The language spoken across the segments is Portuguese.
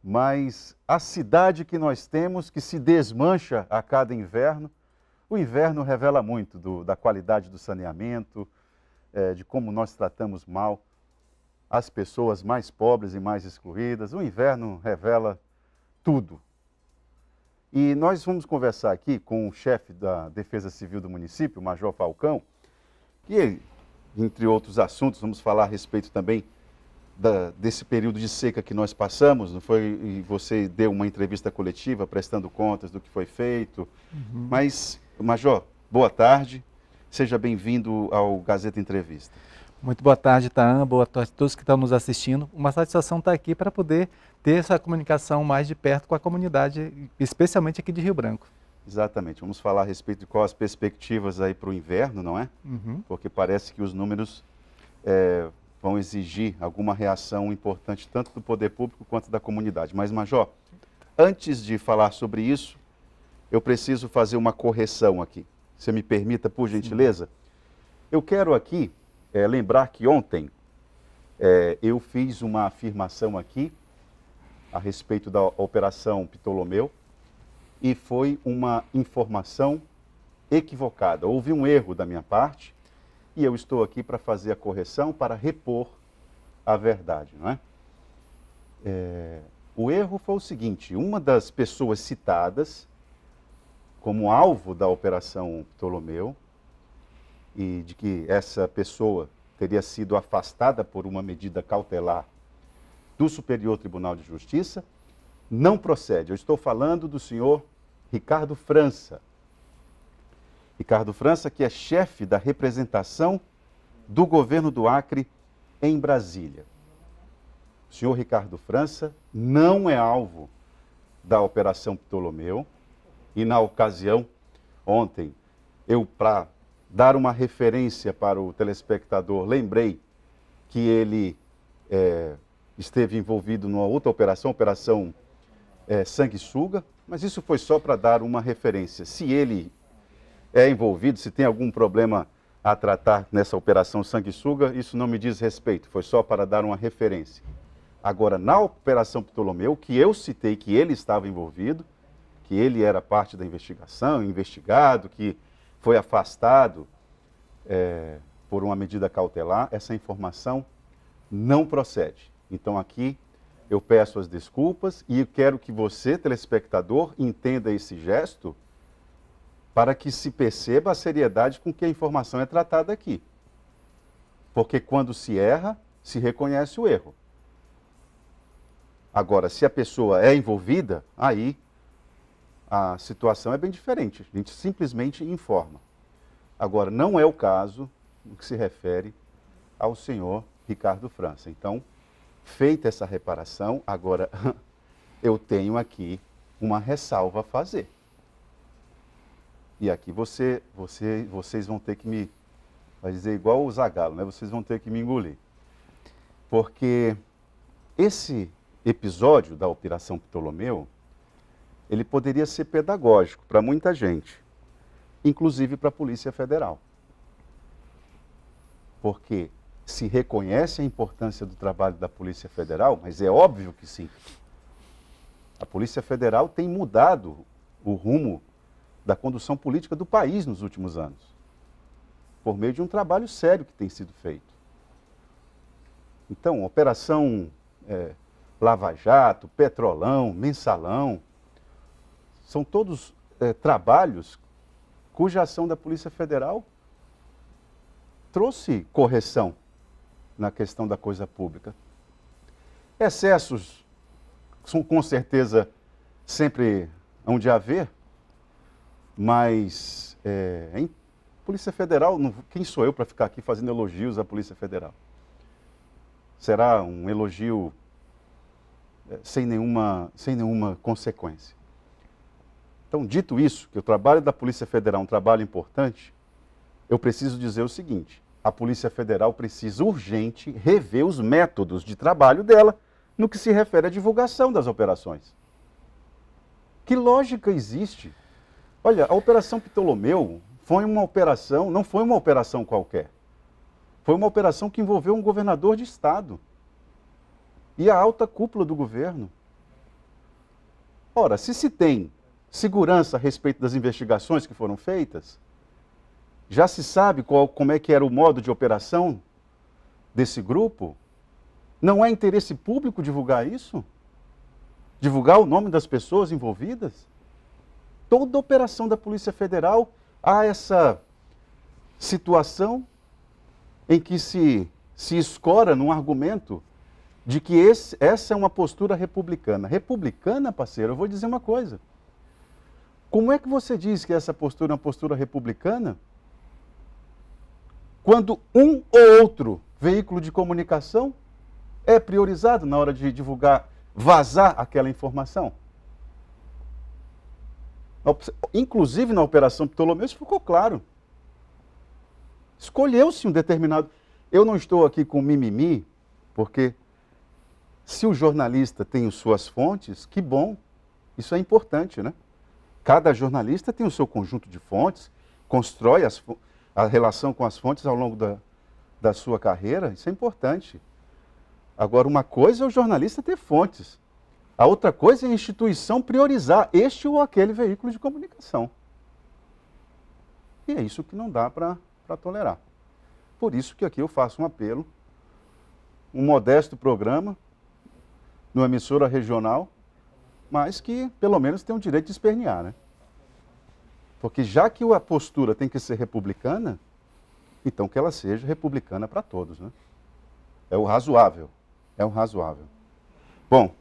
mas a cidade que nós temos, que se desmancha a cada inverno, o inverno revela muito da qualidade do saneamento, de como nós tratamos mal as pessoas mais pobres e mais excluídas. O inverno revela tudo. E nós vamos conversar aqui com o chefe da Defesa Civil do município, o Major Falcão, que, entre outros assuntos, vamos falar a respeito também desse período de seca que nós passamos, não foi? E você deu uma entrevista coletiva prestando contas do que foi feito. Mas, Major, boa tarde, seja bem-vindo ao Gazeta Entrevista. Muito boa tarde, Taan, boa tarde a todos que estão nos assistindo. Uma satisfação estar aqui para poder ter essa comunicação mais de perto com a comunidade, especialmente aqui de Rio Branco. Exatamente, vamos falar a respeito de quais as perspectivas aí para o inverno, não é? Porque parece que os números vão exigir alguma reação importante, tanto do poder público quanto da comunidade. Mas, Major, antes de falar sobre isso, eu preciso fazer uma correção aqui. Você me permita, por gentileza? Eu quero aqui lembrar que ontem eu fiz uma afirmação aqui a respeito da Operação Ptolomeu e foi uma informação equivocada. Houve um erro da minha parte e eu estou aqui para fazer a correção, para repor a verdade, não é? O erro foi o seguinte: uma das pessoas citadas como alvo da Operação Ptolomeu e de que essa pessoa teria sido afastada por uma medida cautelar do Superior Tribunal de Justiça, não procede. Eu estou falando do senhor Ricardo França. Ricardo França, que é chefe da representação do governo do Acre em Brasília. O senhor Ricardo França não é alvo da Operação Ptolomeu e, na ocasião, ontem, eu, para dar uma referência para o telespectador, lembrei que ele esteve envolvido numa outra operação, Operação Sanguessuga, mas isso foi só para dar uma referência. Se ele é envolvido, se tem algum problema a tratar nessa Operação Sanguessuga, isso não me diz respeito, foi só para dar uma referência. Agora, na Operação Ptolomeu, que eu citei que ele estava envolvido, que ele era parte da investigação, investigado, que foi afastado por uma medida cautelar, essa informação não procede. Então aqui eu peço as desculpas e quero que você, telespectador, entenda esse gesto para que se perceba a seriedade com que a informação é tratada aqui. Porque quando se erra, se reconhece o erro. Agora, se a pessoa é envolvida, aí a situação é bem diferente. A gente simplesmente informa. Agora, não é o caso no que se refere ao senhor Ricardo França. Então, feita essa reparação, agora eu tenho aqui uma ressalva a fazer. E aqui vocês vão ter que me... Vai dizer igual o Zagalo, né? Vocês vão ter que me engolir. Porque esse episódio da Operação Ptolomeu, ele poderia ser pedagógico para muita gente, inclusive para a Polícia Federal. Porque se reconhece a importância do trabalho da Polícia Federal, mas é óbvio que sim. A Polícia Federal tem mudado o rumo da condução política do país nos últimos anos, por meio de um trabalho sério que tem sido feito. Então, Operação Lava Jato, Petrolão, Mensalão, são todos trabalhos cuja ação da Polícia Federal trouxe correção na questão da coisa pública. Excessos são com certeza sempre hão de haver, mas em Polícia Federal, quem sou eu para ficar aqui fazendo elogios à Polícia Federal? Será um elogio sem nenhuma consequência. Então, dito isso, que o trabalho da Polícia Federal é um trabalho importante, eu preciso dizer o seguinte: a Polícia Federal precisa urgente rever os métodos de trabalho dela no que se refere à divulgação das operações. Que lógica existe? Olha, a Operação Ptolomeu foi uma operação, não foi uma operação qualquer. Foi uma operação que envolveu um governador de estado e a alta cúpula do governo. Ora, se tem segurança a respeito das investigações que foram feitas, já se sabe como é que era o modo de operação desse grupo, não é interesse público divulgar isso? Divulgar o nome das pessoas envolvidas? Toda operação da Polícia Federal há essa situação em que se escora num argumento de que essa é uma postura republicana. Republicana, parceiro, eu vou dizer uma coisa. Como é que você diz que essa postura é uma postura republicana quando um ou outro veículo de comunicação é priorizado na hora de divulgar, vazar aquela informação? Inclusive na Operação Ptolomeu, isso ficou claro. Escolheu-se um determinado... Eu não estou aqui com mimimi, porque se o jornalista tem suas fontes, que bom, isso é importante, né? Cada jornalista tem o seu conjunto de fontes, constrói a relação com as fontes ao longo da sua carreira, isso é importante. Agora, uma coisa é o jornalista ter fontes, a outra coisa é a instituição priorizar este ou aquele veículo de comunicação. E é isso que não dá para tolerar. Por isso que aqui eu faço um apelo, um modesto programa, numa emissora regional, mas que pelo menos tem o direito de espernear, né? Porque já que a postura tem que ser republicana, então que ela seja republicana para todos, né? É o razoável, é o razoável. Bom,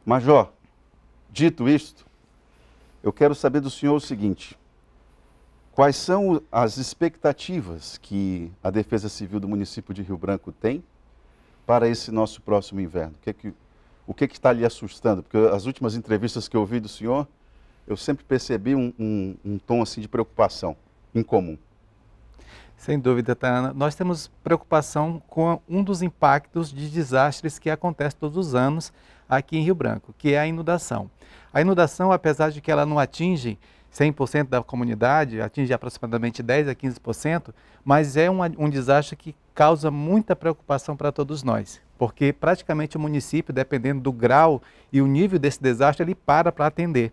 Major, dito isto, eu quero saber do senhor o seguinte: quais são as expectativas que a Defesa Civil do município de Rio Branco tem para esse nosso próximo inverno? O que está lhe assustando? Porque as últimas entrevistas que eu ouvi do senhor, eu sempre percebi um tom assim de preocupação incomum. Sem dúvida, Tana. Nós temos preocupação com um dos impactos de desastres que acontece todos os anos aqui em Rio Branco, que é a inundação. A inundação, apesar de que ela não atinge 100% da comunidade, atinge aproximadamente 10% a 15%, mas é um desastre que causa muita preocupação para todos nós, porque praticamente o município, dependendo do grau e o nível desse desastre, ele para atender.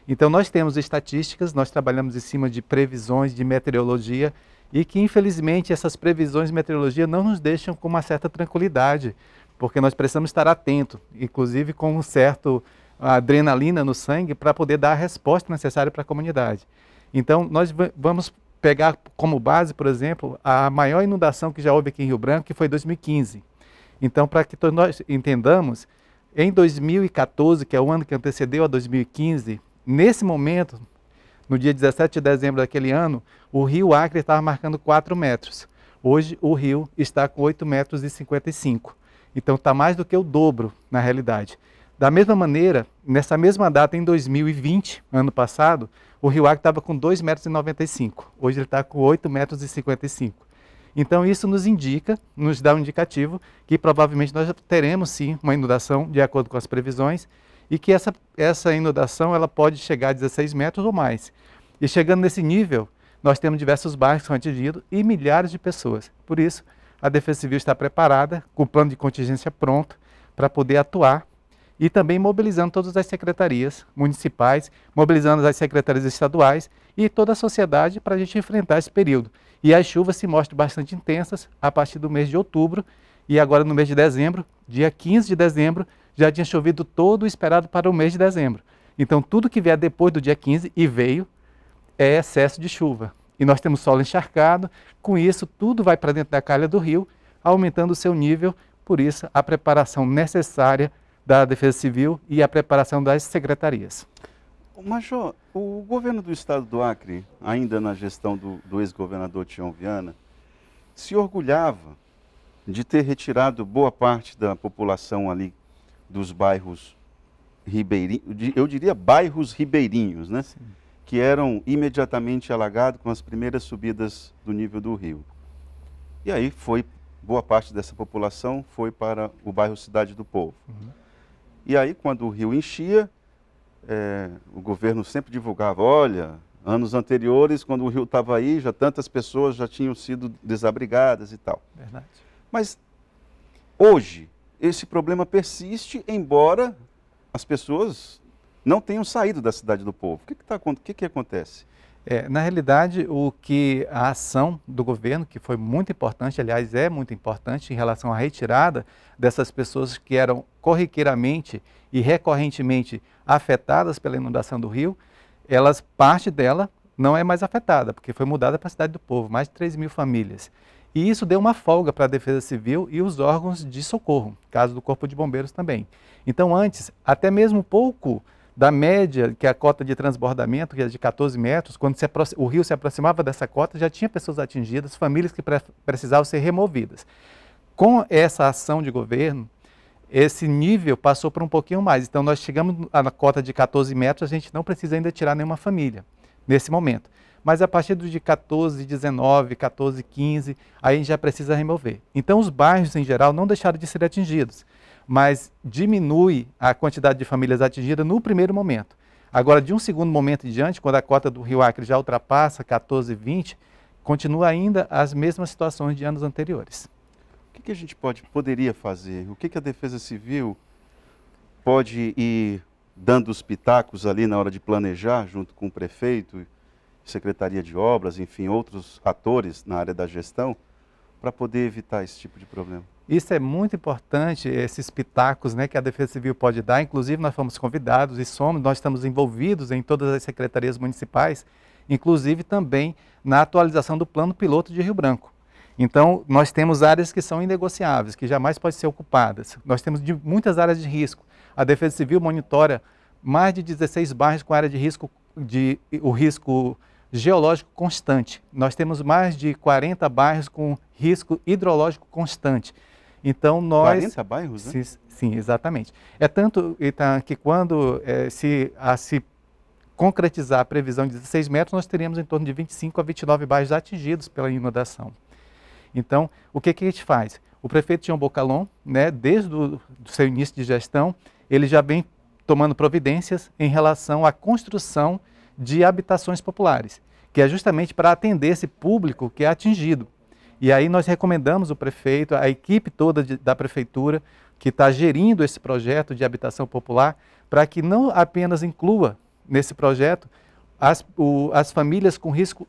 Então nós temos estatísticas, nós trabalhamos em cima de previsões de meteorologia e que infelizmente essas previsões de meteorologia não nos deixam com uma certa tranquilidade, porque nós precisamos estar atentos, inclusive com um certo adrenalina no sangue para poder dar a resposta necessária para a comunidade. Então nós vamos pegar como base, por exemplo, a maior inundação que já houve aqui em Rio Branco, que foi em 2015. Então, para que todos nós entendamos, em 2014, que é o ano que antecedeu a 2015, nesse momento, no dia 17 de dezembro daquele ano, o rio Acre estava marcando 4 metros. Hoje o rio está com 8,55 metros. Então está mais do que o dobro na realidade. Da mesma maneira, nessa mesma data, em 2020, ano passado, o rio Acre estava com 2,95 metros. Hoje ele está com 8,55 metros. Então isso nos dá um indicativo que provavelmente nós teremos sim uma inundação, de acordo com as previsões, e que essa inundação ela pode chegar a 16 metros ou mais. E chegando nesse nível, nós temos diversos bairros que são atingidos e milhares de pessoas. Por isso, a Defesa Civil está preparada, com o plano de contingência pronto, para poder atuar e também mobilizando todas as secretarias municipais, mobilizando as secretarias estaduais e toda a sociedade para a gente enfrentar esse período. E as chuvas se mostram bastante intensas a partir do mês de outubro e agora no mês de dezembro, dia 15 de dezembro, já tinha chovido todo o esperado para o mês de dezembro. Então tudo que vier depois do dia 15 e veio é excesso de chuva. E nós temos solo encharcado, com isso tudo vai para dentro da calha do rio, aumentando o seu nível, por isso a preparação necessária da Defesa Civil e a preparação das secretarias. Major, o governo do estado do Acre, ainda na gestão do ex-governador Tião Viana, se orgulhava de ter retirado boa parte da população ali dos bairros ribeirinhos, eu diria bairros ribeirinhos, né? Sim. Que eram imediatamente alagados com as primeiras subidas do nível do rio. E aí boa parte dessa população foi para o bairro Cidade do Povo. Uhum. E aí, quando o rio enchia, o governo sempre divulgava, olha, anos anteriores, quando o rio estava aí, já tantas pessoas já tinham sido desabrigadas e tal. as pessoas não tenham saído da cidade do povo. O que acontece? Na realidade, a ação do governo, que foi muito importante, aliás, é muito importante em relação à retirada dessas pessoas que eram corriqueiramente e recorrentemente afetadas pela inundação do rio, parte dela não é mais afetada, porque foi mudada para a cidade do povo, mais de 3.000 famílias. E isso deu uma folga para a Defesa Civil e os órgãos de socorro, caso do Corpo de Bombeiros também. Então, antes, até mesmo pouco da média, que é a cota de transbordamento, que é de 14 metros, quando o rio se aproximava dessa cota, já tinha pessoas atingidas, famílias que precisavam ser removidas. Com essa ação de governo, esse nível passou para um pouquinho mais. Então, nós chegamos na cota de 14 metros, a gente não precisa ainda tirar nenhuma família, nesse momento. Mas a partir de 14, 19, 14, 15, aí a gente já precisa remover. Então, os bairros, em geral, não deixaram de ser atingidos, mas diminui a quantidade de famílias atingidas no primeiro momento. Agora, de um segundo momento em diante, quando a cota do Rio Acre já ultrapassa 14, 20, continua ainda as mesmas situações de anos anteriores. O que a gente poderia fazer? O que a Defesa Civil pode ir dando os pitacos ali na hora de planejar, junto com o prefeito, Secretaria de Obras, enfim, outros atores na área da gestão, para poder evitar esse tipo de problema? Isso é muito importante, esses pitacos, né, que a Defesa Civil pode dar. Inclusive, nós fomos convidados nós estamos envolvidos em todas as secretarias municipais, inclusive também na atualização do plano piloto de Rio Branco. Então, nós temos áreas que são inegociáveis, que jamais podem ser ocupadas. Nós temos muitas áreas de risco. A Defesa Civil monitora mais de 16 bairros com área de risco, o risco geológico constante. Nós temos mais de 40 bairros com risco hidrológico constante. Então, 40 bairros, né? Sim, exatamente. É tanto que quando se concretizar a previsão de 16 metros, nós teríamos em torno de 25 a 29 bairros atingidos pela inundação. Então, o que a gente faz? O prefeito Tião Bocalon, né, desde o seu início de gestão, ele já vem tomando providências em relação à construção de habitações populares, que é justamente para atender esse público que é atingido. E aí nós recomendamos o prefeito, a equipe toda da prefeitura, que está gerindo esse projeto de habitação popular, para que não apenas inclua nesse projeto as famílias com risco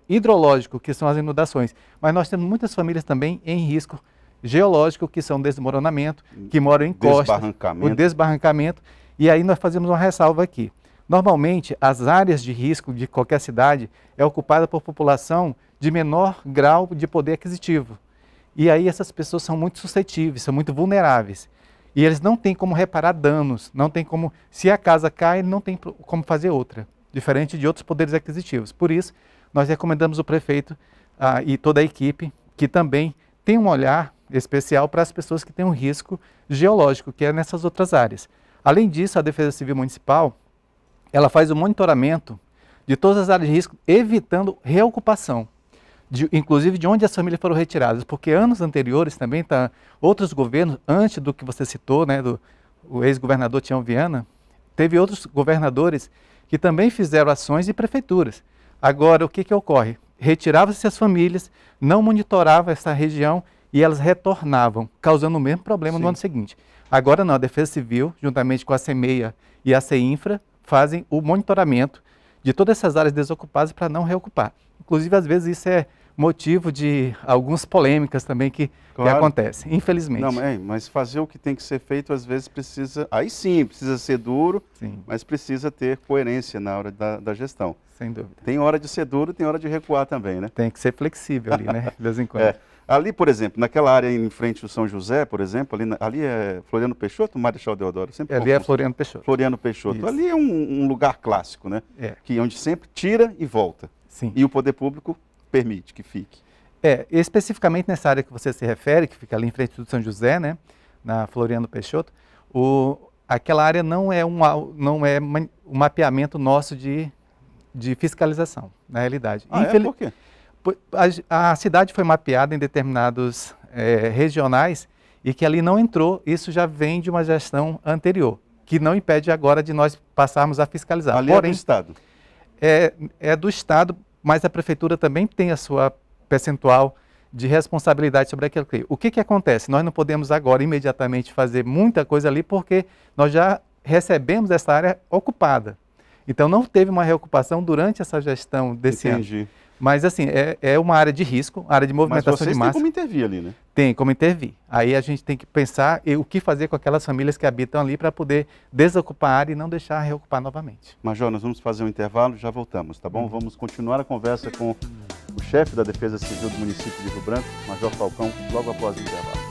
hidrológico, que são as inundações, mas nós temos muitas famílias também em risco geológico, que são desmoronamento, que moram em costas, o desbarrancamento, e aí nós fazemos uma ressalva aqui. Normalmente, as áreas de risco de qualquer cidade é ocupada por população de menor grau de poder aquisitivo. E aí essas pessoas são muito suscetíveis, são muito vulneráveis. E eles não têm como reparar danos, não tem como, se a casa cai, não tem como fazer outra, diferente de outros poderes aquisitivos. Por isso, nós recomendamos o prefeito e toda a equipe que também tem um olhar especial para as pessoas que têm um risco geológico, que é nessas outras áreas. Além disso, a Defesa Civil Municipal, ela faz o monitoramento de todas as áreas de risco, evitando reocupação, inclusive de onde as famílias foram retiradas, porque anos anteriores também, outros governos, antes do que você citou, né, o ex-governador Tião Viana, teve outros governadores que também fizeram ações e prefeituras. Agora, o que ocorre? Retirava-se as famílias, não monitorava essa região e elas retornavam, causando o mesmo problema no ano seguinte. Agora não, a Defesa Civil, juntamente com a CEMEIA e a CEINFRA, fazem o monitoramento de todas essas áreas desocupadas para não reocupar. Inclusive, às vezes, isso é motivo de algumas polêmicas também que acontecem, infelizmente. Não, mas fazer o que tem que ser feito, às vezes, precisa... Aí sim, precisa ser duro, mas precisa ter coerência na hora da gestão. Sem dúvida. Tem hora de ser duro, tem hora de recuar também, né? Tem que ser flexível ali, né? De vez em quando. Ali, por exemplo, naquela área em frente ao São José, por exemplo, ali é Floriano Peixoto ou Marechal Deodoro? Ali é Floriano Peixoto. Floriano Peixoto. Isso. Ali é um lugar clássico, né? Onde sempre tira e volta. Sim. E o poder público permite que fique. Especificamente nessa área que você se refere, que fica ali em frente do São José, né? Na Floriano Peixoto, aquela área não é um mapeamento nosso de fiscalização, na realidade. Por quê? A cidade foi mapeada em determinados regionais e que ali não entrou, isso já vem de uma gestão anterior, que não impede agora de nós passarmos a fiscalizar. Ali é do Estado? É do Estado, mas a Prefeitura também tem a sua percentual de responsabilidade sobre aquilo. O que acontece? Nós não podemos agora imediatamente fazer muita coisa ali porque nós já recebemos essa área ocupada. Então não teve uma reocupação durante essa gestão desse ano. Mas assim, é uma área de risco, área de movimentação de massa. Mas vocês têm como intervir ali, né? Tem como intervir. Aí a gente tem que pensar o que fazer com aquelas famílias que habitam ali para poder desocupar a área e não deixar reocupar novamente. Major, nós vamos fazer um intervalo, já voltamos, tá bom? Vamos continuar a conversa com o chefe da Defesa Civil do município de Rio Branco, Major Falcão, logo após o intervalo.